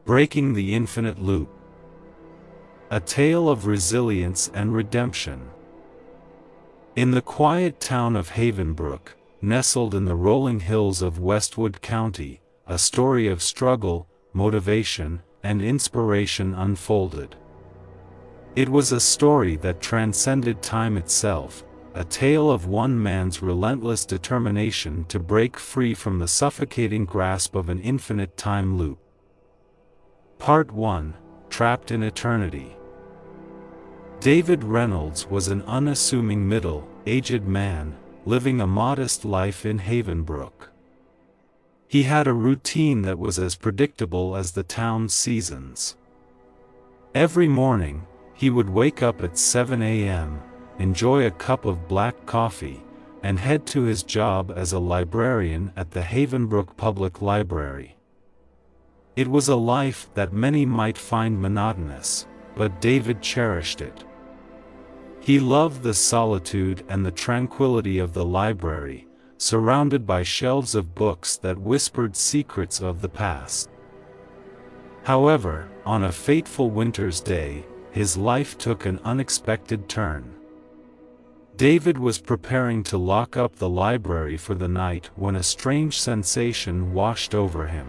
Breaking the Infinite Loop. A tale of resilience and redemption. In the quiet town of Havenbrook, nestled in the rolling hills of Westwood County, a story of struggle, motivation, and inspiration unfolded. It was a story that transcended time itself, a tale of one man's relentless determination to break free from the suffocating grasp of an infinite time loop. Part 1: Trapped in Eternity. David Reynolds was an unassuming middle-aged man, living a modest life in Havenbrook. He had a routine that was as predictable as the town's seasons. Every morning, he would wake up at 7 a.m., enjoy a cup of black coffee, and head to his job as a librarian at the Havenbrook Public Library. It was a life that many might find monotonous, but David cherished it. He loved the solitude and the tranquility of the library, surrounded by shelves of books that whispered secrets of the past. However, on a fateful winter's day, his life took an unexpected turn. David was preparing to lock up the library for the night when a strange sensation washed over him.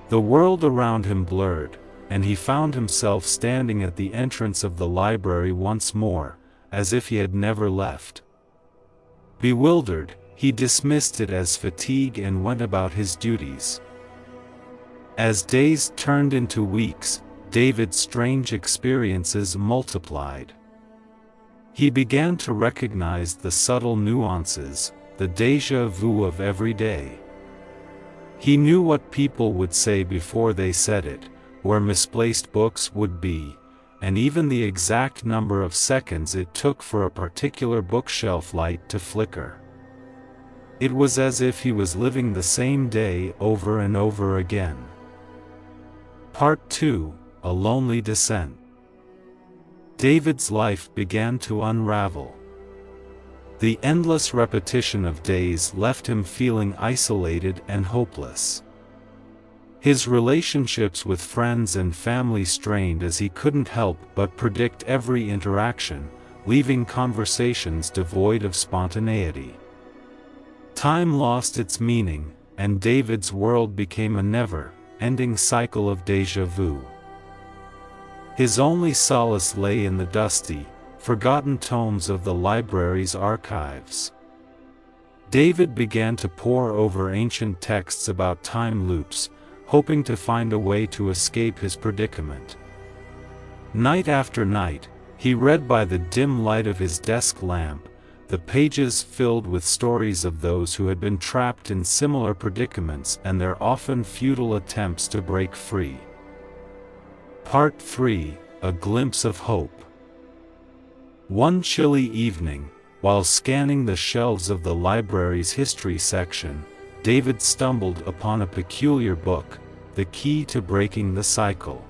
The world around him blurred, and he found himself standing at the entrance of the library once more, as if he had never left. Bewildered, he dismissed it as fatigue and went about his duties. As days turned into weeks, David's strange experiences multiplied. He began to recognize the subtle nuances, the déjà vu of every day. He knew what people would say before they said it, where misplaced books would be, and even the exact number of seconds it took for a particular bookshelf light to flicker. It was as if he was living the same day over and over again. Part 2: A Lonely Descent. David's life began to unravel. The endless repetition of days left him feeling isolated and hopeless. His relationships with friends and family strained as he couldn't help but predict every interaction, leaving conversations devoid of spontaneity. Time lost its meaning, and David's world became a never-ending cycle of déjà vu. His only solace lay in the dusty, forgotten tomes of the library's archives. David began to pore over ancient texts about time loops, hoping to find a way to escape his predicament. Night after night, he read by the dim light of his desk lamp, the pages filled with stories of those who had been trapped in similar predicaments and their often futile attempts to break free. Part 3: A Glimpse of Hope. One chilly evening, while scanning the shelves of the library's history section, David stumbled upon a peculiar book, The Key to Breaking the Cycle.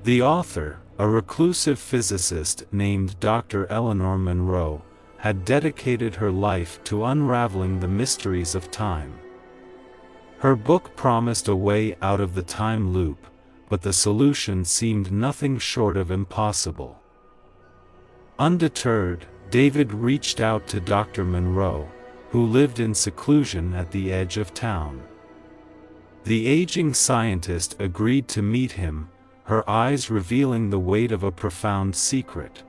The author, a reclusive physicist named Dr. Eleanor Monroe, had dedicated her life to unraveling the mysteries of time. Her book promised a way out of the time loop, but the solution seemed nothing short of impossible. Undeterred, David reached out to Dr. Monroe, who lived in seclusion at the edge of town. The aging scientist agreed to meet him, her eyes revealing the weight of a profound secret.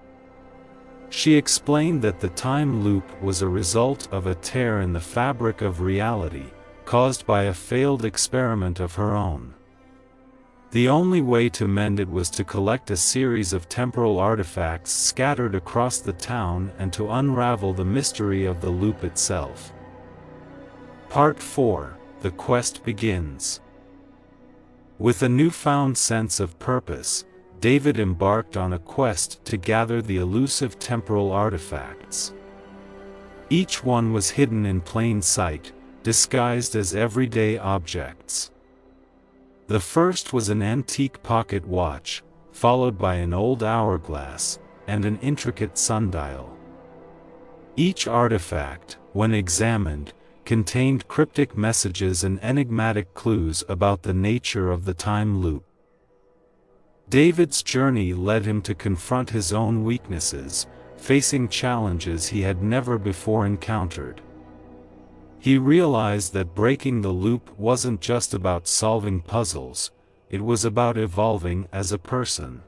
She explained that the time loop was a result of a tear in the fabric of reality, caused by a failed experiment of her own. The only way to mend it was to collect a series of temporal artifacts scattered across the town and to unravel the mystery of the loop itself. Part 4: The Quest Begins. With a newfound sense of purpose, David embarked on a quest to gather the elusive temporal artifacts. Each one was hidden in plain sight, disguised as everyday objects. The first was an antique pocket watch, followed by an old hourglass, and an intricate sundial. Each artifact, when examined, contained cryptic messages and enigmatic clues about the nature of the time loop. David's journey led him to confront his own weaknesses, facing challenges he had never before encountered. He realized that breaking the loop wasn't just about solving puzzles, it was about evolving as a person.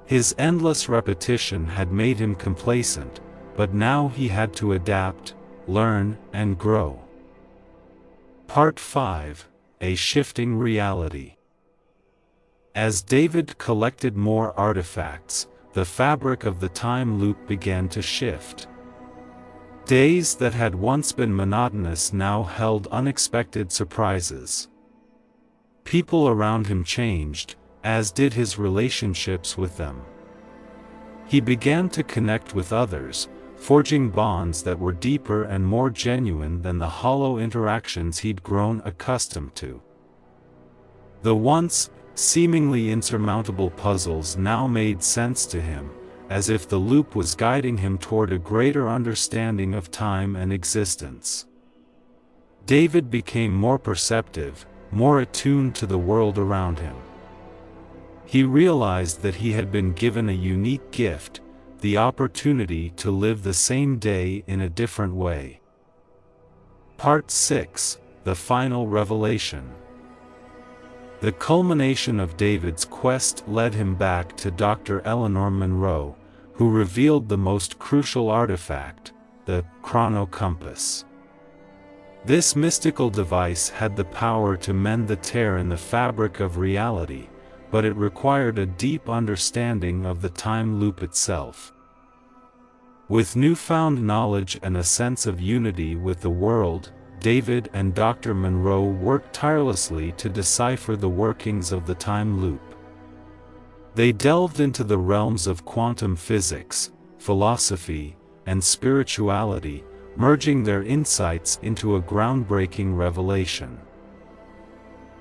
His endless repetition had made him complacent, but now he had to adapt, learn, and grow. Part 5: A Shifting Reality. As David collected more artifacts, the fabric of the time loop began to shift. Days that had once been monotonous now held unexpected surprises. People around him changed, as did his relationships with them. He began to connect with others, forging bonds that were deeper and more genuine than the hollow interactions he'd grown accustomed to. The once seemingly insurmountable puzzles now made sense to him, as if the loop was guiding him toward a greater understanding of time and existence. David became more perceptive, more attuned to the world around him. He realized that he had been given a unique gift, the opportunity to live the same day in a different way. Part 6: The Final Revelation. The culmination of David's quest led him back to Dr. Eleanor Monroe, who revealed the most crucial artifact, the chronocompass. This mystical device had the power to mend the tear in the fabric of reality, but it required a deep understanding of the time loop itself. With newfound knowledge and a sense of unity with the world, David and Dr. Monroe worked tirelessly to decipher the workings of the time loop. They delved into the realms of quantum physics, philosophy, and spirituality, merging their insights into a groundbreaking revelation.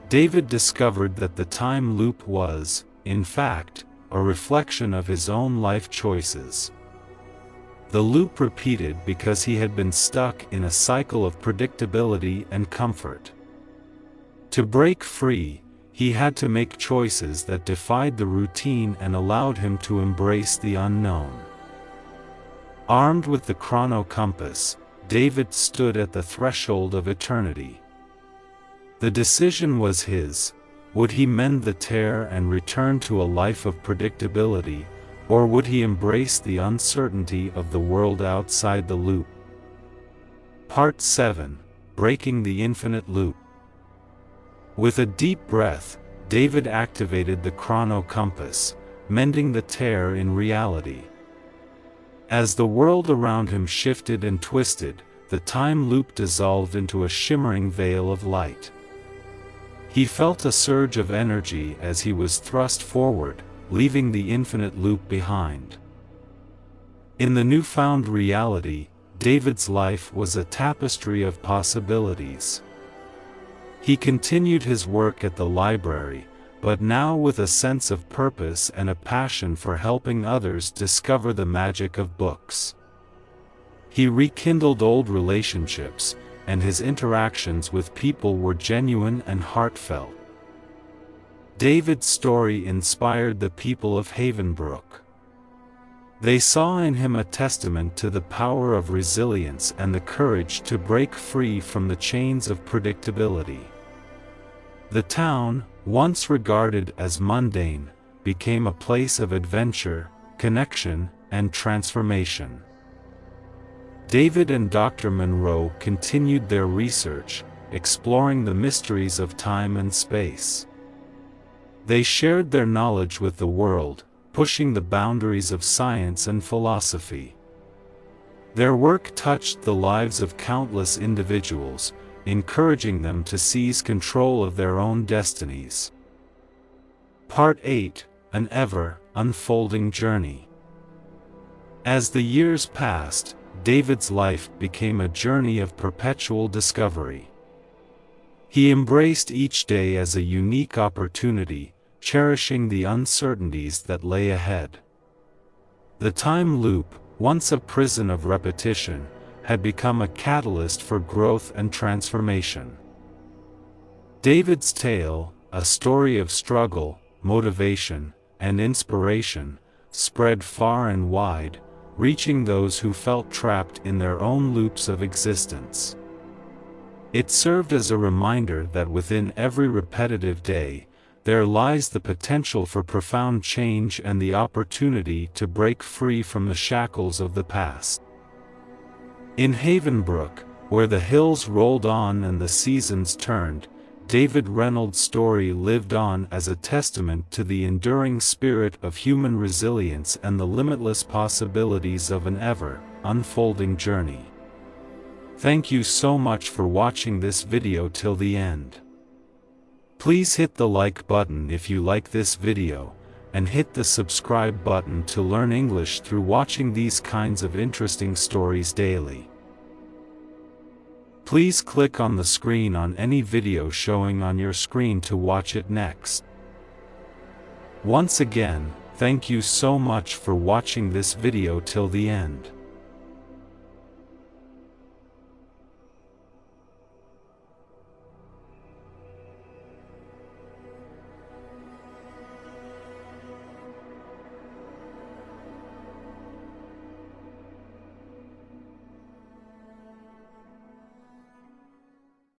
David discovered that the time loop was, in fact, a reflection of his own life choices. The loop repeated because he had been stuck in a cycle of predictability and comfort. To break free, he had to make choices that defied the routine and allowed him to embrace the unknown. Armed with the chronocompass, David stood at the threshold of eternity. The decision was his: would he mend the tear and return to a life of predictability, or would he embrace the uncertainty of the world outside the loop? Part 7: Breaking the Infinite Loop. With a deep breath, David activated the chronocompass, mending the tear in reality. As the world around him shifted and twisted, the time loop dissolved into a shimmering veil of light. He felt a surge of energy as he was thrust forward, leaving the infinite loop behind. In the newfound reality, David's life was a tapestry of possibilities. He continued his work at the library, but now with a sense of purpose and a passion for helping others discover the magic of books. He rekindled old relationships, and his interactions with people were genuine and heartfelt. David's story inspired the people of Havenbrook. They saw in him a testament to the power of resilience and the courage to break free from the chains of predictability. The town, once regarded as mundane, became a place of adventure, connection, and transformation. David and Dr. Monroe continued their research, exploring the mysteries of time and space. They shared their knowledge with the world, pushing the boundaries of science and philosophy. Their work touched the lives of countless individuals, encouraging them to seize control of their own destinies. Part 8: An ever-unfolding journey. As the years passed, David's life became a journey of perpetual discovery. He embraced each day as a unique opportunity, cherishing the uncertainties that lay ahead. The time loop, once a prison of repetition, had become a catalyst for growth and transformation. David's tale, a story of struggle, motivation, and inspiration, spread far and wide, reaching those who felt trapped in their own loops of existence. It served as a reminder that within every repetitive day, there lies the potential for profound change and the opportunity to break free from the shackles of the past. In Havenbrook, where the hills rolled on and the seasons turned, David Reynolds' story lived on as a testament to the enduring spirit of human resilience and the limitless possibilities of an ever-unfolding journey. Thank you so much for watching this video till the end. Please hit the like button if you like this video, and hit the subscribe button to learn English through watching these kinds of interesting stories daily. Please click on the screen on any video showing on your screen to watch it next. Once again, thank you so much for watching this video till the end.